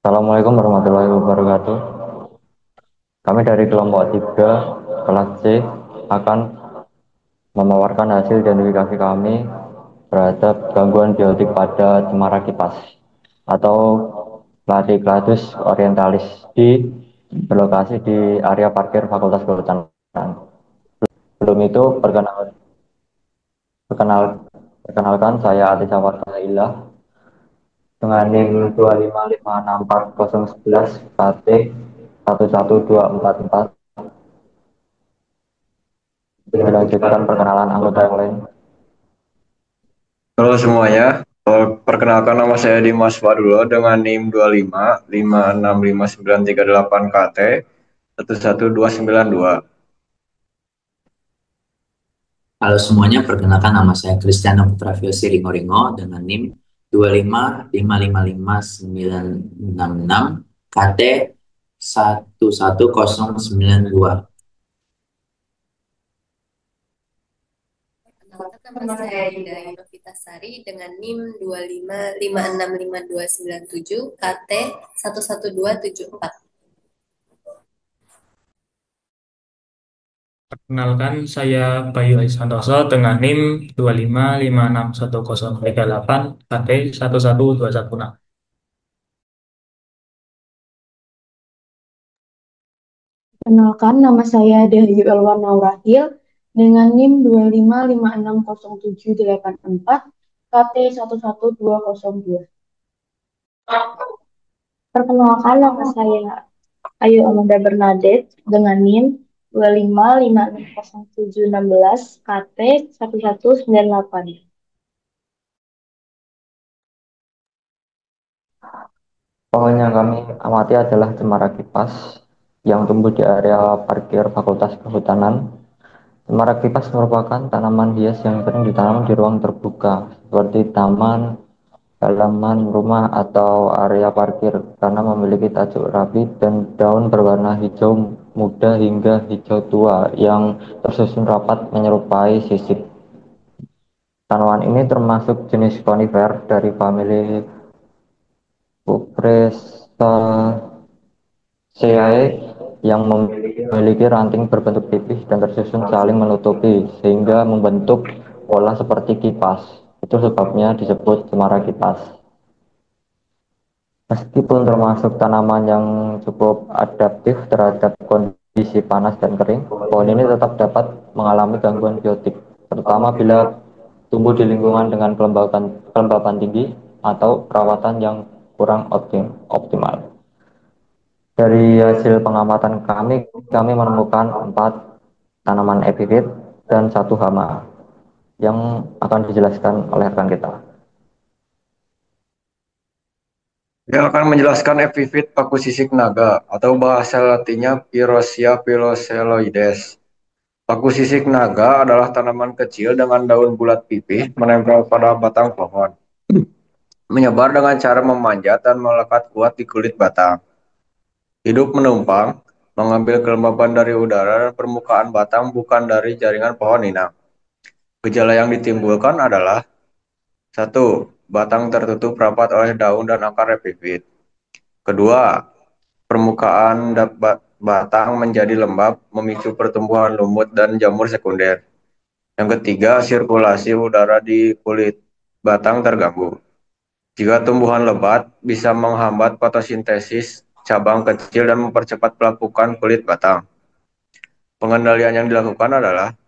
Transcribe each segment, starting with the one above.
Assalamualaikum warahmatullahi wabarakatuh. Kami dari kelompok 3 kelas C akan memaparkan hasil identifikasi kami terhadap gangguan biotik pada cemara kipas atau Bladicladus orientalis berlokasi di area parkir Fakultas Kehutanan. Sebelum itu perkenal, perkenalkan saya Atisa Warkailah dengan NIM 2556411 KT 11244. Dilanjutkan perkenalan anggota yang lain. Halo semuanya, perkenalkan nama saya Dimas Fadulo dengan NIM 25565938 KT 11292. Halo semuanya, perkenalkan nama saya Kristiano Putra Fiosi Ringo dengan NIM 255555966 KT 11092. Perkenalkan nama saya Dinda Yunofita dengan NIM 255565297 KT 11274. Perkenalkan, saya Bayu Santoso dengan NIM 255561038 KT 11216. Perkenalkan, nama saya Dahayu Elwan Naurahil dengan NIM 2566074 KT 11202. Perkenalkan, nama saya Ayu Amanda Bernadette dengan NIM 255560716 KT 1198. Pohon yang kami amati adalah cemara kipas yang tumbuh di area parkir Fakultas Kehutanan. Cemara kipas merupakan tanaman hias yang sering ditanam di ruang terbuka seperti taman, halaman rumah atau area parkir karena memiliki tajuk rapi dan daun berwarna hijau muda hingga hijau tua yang tersusun rapat menyerupai sisik. Tanaman ini termasuk jenis konifer dari famili Cupressaceae yang memiliki ranting berbentuk tipis dan tersusun saling menutupi sehingga membentuk pola seperti kipas. Itu sebabnya disebut cemara kipas. Meskipun termasuk tanaman yang cukup adaptif terhadap kondisi panas dan kering, pohon ini tetap dapat mengalami gangguan biotik, terutama bila tumbuh di lingkungan dengan kelembapan tinggi atau perawatan yang kurang optimal. Dari hasil pengamatan kami menemukan 4 tanaman epifit dan 1 hama yang akan dijelaskan oleh rekan kita. Dia akan menjelaskan epifit paku sisik naga atau bahasa latinnya Pyrosia piloseloides. Paku sisik naga adalah tanaman kecil dengan daun bulat pipih menempel pada batang pohon. Menyebar dengan cara memanjat dan melekat kuat di kulit batang. Hidup menumpang, mengambil kelembapan dari udara dan permukaan batang bukan dari jaringan pohon inang. Gejala yang ditimbulkan adalah: 1. Batang tertutup rapat oleh daun dan akar epifit. Kedua, permukaan batang menjadi lembab, memicu pertumbuhan lumut dan jamur sekunder. Yang ketiga, sirkulasi udara di kulit batang terganggu. Jika tumbuhan lebat, bisa menghambat fotosintesis cabang kecil dan mempercepat pelapukan kulit batang. Pengendalian yang dilakukan adalah: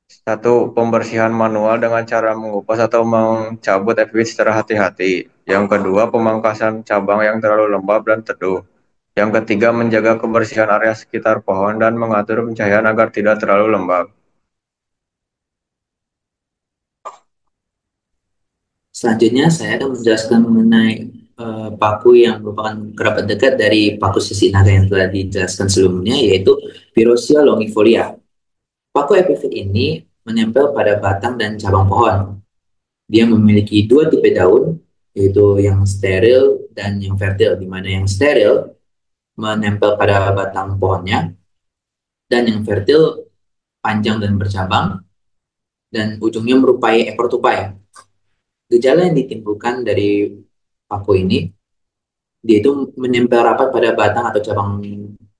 1. Pembersihan manual dengan cara mengupas atau mencabut epifit secara hati-hati. Yang kedua, pemangkasan cabang yang terlalu lembab dan teduh. Yang ketiga, menjaga kebersihan area sekitar pohon dan mengatur pencahayaan agar tidak terlalu lembab. Selanjutnya, saya akan menjelaskan mengenai paku yang merupakan kerabat dekat dari paku sisik naga yang telah dijelaskan sebelumnya, yaitu Pyrosia longifolia. Paku epifit ini menempel pada batang dan cabang pohon. Dia memiliki dua tipe daun, yaitu yang steril dan yang fertil, di mana yang steril menempel pada batang pohonnya, dan yang fertil panjang dan bercabang, dan ujungnya merupai ekor tupai. Gejala yang ditimbulkan dari paku ini Dia itu menempel rapat pada batang atau cabang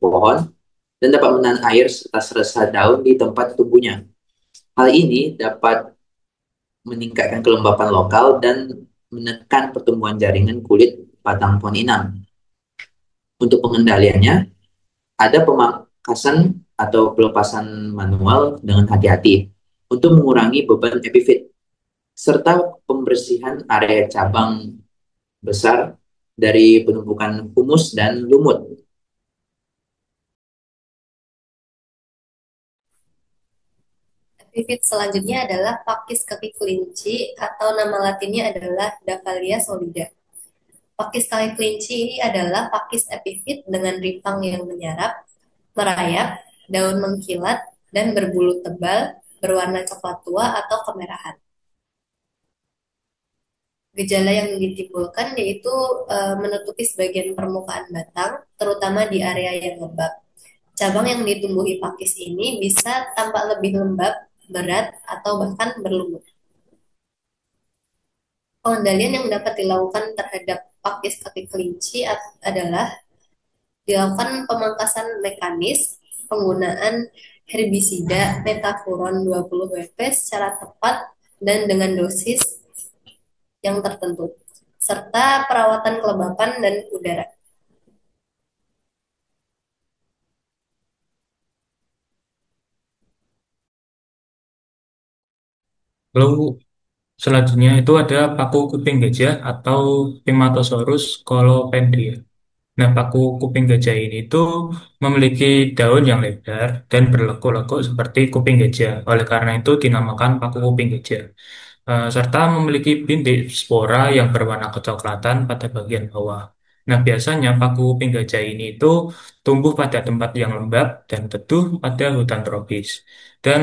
pohon dan dapat menahan air serta serasa daun di tempat tumbuhnya. Hal ini dapat meningkatkan kelembapan lokal dan menekan pertumbuhan jaringan kulit batang pohon inang. Untuk pengendaliannya, ada pemangkasan atau pelepasan manual dengan hati-hati untuk mengurangi beban epifit, serta pembersihan area cabang besar dari penumpukan humus dan lumut. Epifit selanjutnya adalah pakis kaki kelinci atau nama latinnya adalah Davalia solida. Pakis kaki kelinci ini adalah pakis epifit dengan rimpang yang menyarap, merayap, daun mengkilat, dan berbulu tebal, berwarna coklat tua atau kemerahan. Gejala yang ditimbulkan yaitu menutupi sebagian permukaan batang, terutama di area yang lembab. Cabang yang ditumbuhi pakis ini bisa tampak lebih lembab, berat, atau bahkan berlumut. Pengendalian yang dapat dilakukan terhadap pakis kaki kelinci adalah dilakukan pemangkasan mekanis, penggunaan herbisida metafuron 20 WP secara tepat dan dengan dosis yang tertentu, serta perawatan kelembapan dan udara. Lalu selanjutnya itu ada paku kuping gajah atau Pimatosaurus colopendria. Nah, paku kuping gajah ini tuh memiliki daun yang lebar dan berlekuk-lekuk seperti kuping gajah. Oleh karena itu dinamakan paku kuping gajah. Serta memiliki bintik spora yang berwarna kecoklatan pada bagian bawah. Nah, biasanya paku kuping gajah ini itu tumbuh pada tempat yang lembab dan teduh pada hutan tropis. Dan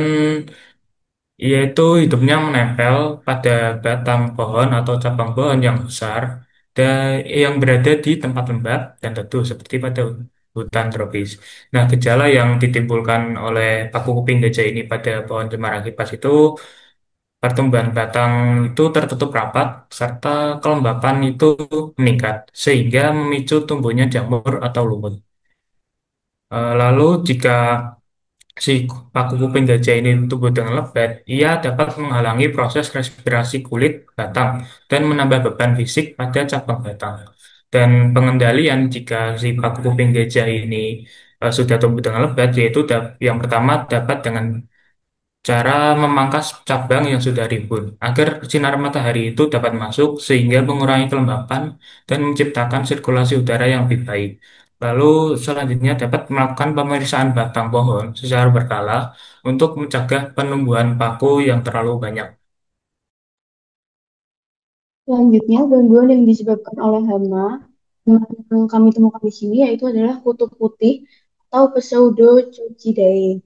yaitu hidupnya menempel pada batang pohon atau cabang pohon yang besar dan yang berada di tempat lembab dan teduh seperti pada hutan tropis. Nah, gejala yang ditimbulkan oleh paku kuping gajah ini pada pohon cemara kipas itu pertumbuhan batang itu tertutup rapat serta kelembapan itu meningkat sehingga memicu tumbuhnya jamur atau lumut. Lalu jika si paku kuping gajah ini tumbuh dengan lebat, ia dapat menghalangi proses respirasi kulit batang dan menambah beban fisik pada cabang batang. Dan pengendalian jika si paku kuping gajah ini sudah tumbuh dengan lebat, yaitu yang pertama dapat dengan cara memangkas cabang yang sudah rimbun agar sinar matahari itu dapat masuk sehingga mengurangi kelembapan dan menciptakan sirkulasi udara yang lebih baik. Lalu selanjutnya dapat melakukan pemeriksaan batang pohon secara berkala untuk mencegah penumbuhan paku yang terlalu banyak. Selanjutnya, gangguan yang disebabkan oleh hama yang kami temukan di sini yaitu adalah kutu putih atau Pseudococcidae.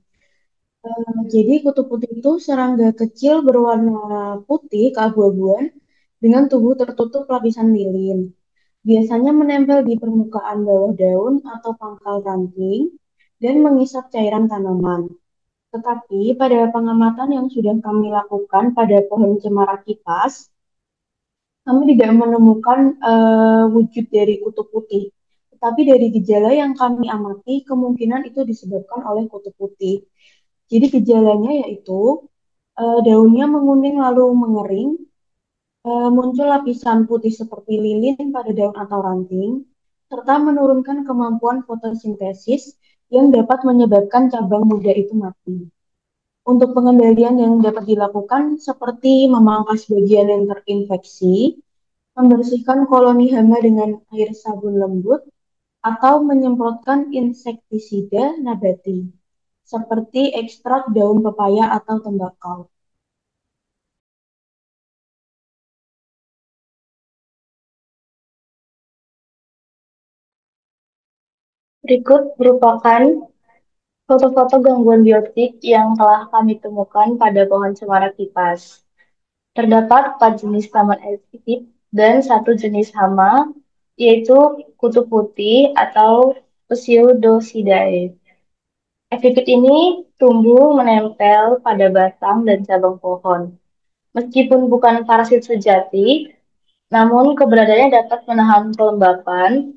Jadi kutu putih itu serangga kecil berwarna putih keabu-abuan dengan tubuh tertutup lapisan lilin. Biasanya menempel di permukaan bawah daun atau pangkal ranting dan mengisap cairan tanaman. Tetapi pada pengamatan yang sudah kami lakukan pada pohon cemara kipas, kami tidak menemukan wujud dari kutu putih. Tetapi dari gejala yang kami amati, kemungkinan itu disebabkan oleh kutu putih. Jadi gejalanya yaitu daunnya menguning lalu mengering, muncul lapisan putih seperti lilin pada daun atau ranting, serta menurunkan kemampuan fotosintesis yang dapat menyebabkan cabang muda itu mati. Untuk pengendalian yang dapat dilakukan seperti memangkas bagian yang terinfeksi, membersihkan koloni hama dengan air sabun lembut, atau menyemprotkan insektisida nabati, seperti ekstrak daun pepaya atau tembakau. Berikut merupakan foto-foto gangguan biotik yang telah kami temukan pada pohon cemara kipas. Terdapat 4 jenis taman epifit dan 1 jenis hama, yaitu kutu putih atau Pseudocidae. Epifit ini tumbuh menempel pada batang dan cabang pohon. Meskipun bukan parasit sejati, namun keberadaannya dapat menahan kelembapan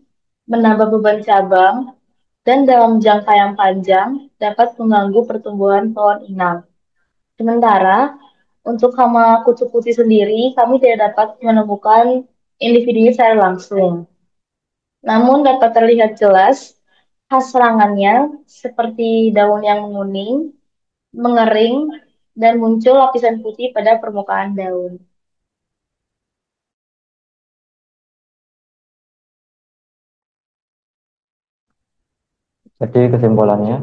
menambah beban cabang, dan dalam jangka yang panjang dapat mengganggu pertumbuhan pohon inang. Sementara untuk hama kutu putih sendiri, kami tidak dapat menemukan individunya secara langsung. Namun dapat terlihat jelas khas serangannya seperti daun yang menguning, mengering, dan muncul lapisan putih pada permukaan daun. Jadi kesimpulannya,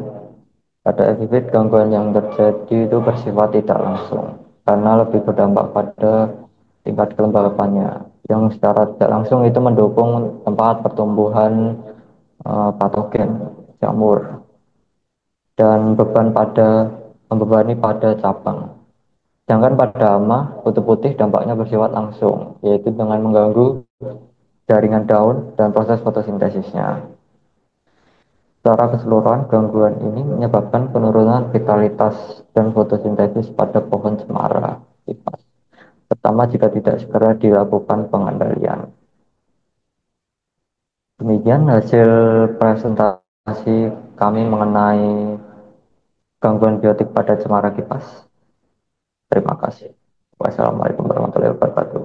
pada epifit gangguan yang terjadi itu bersifat tidak langsung karena lebih berdampak pada tingkat kelembabannya yang secara tidak langsung itu mendukung tempat pertumbuhan patogen jamur dan beban pada membebani pada cabang. Sedangkan pada hama kutu putih dampaknya bersifat langsung, yaitu dengan mengganggu jaringan daun dan proses fotosintesisnya. Secara keseluruhan, gangguan ini menyebabkan penurunan vitalitas dan fotosintesis pada pohon cemara kipas, terutama jika tidak segera dilakukan pengendalian. Demikian hasil presentasi kami mengenai gangguan biotik pada cemara kipas. Terima kasih. Wassalamualaikum warahmatullahi wabarakatuh.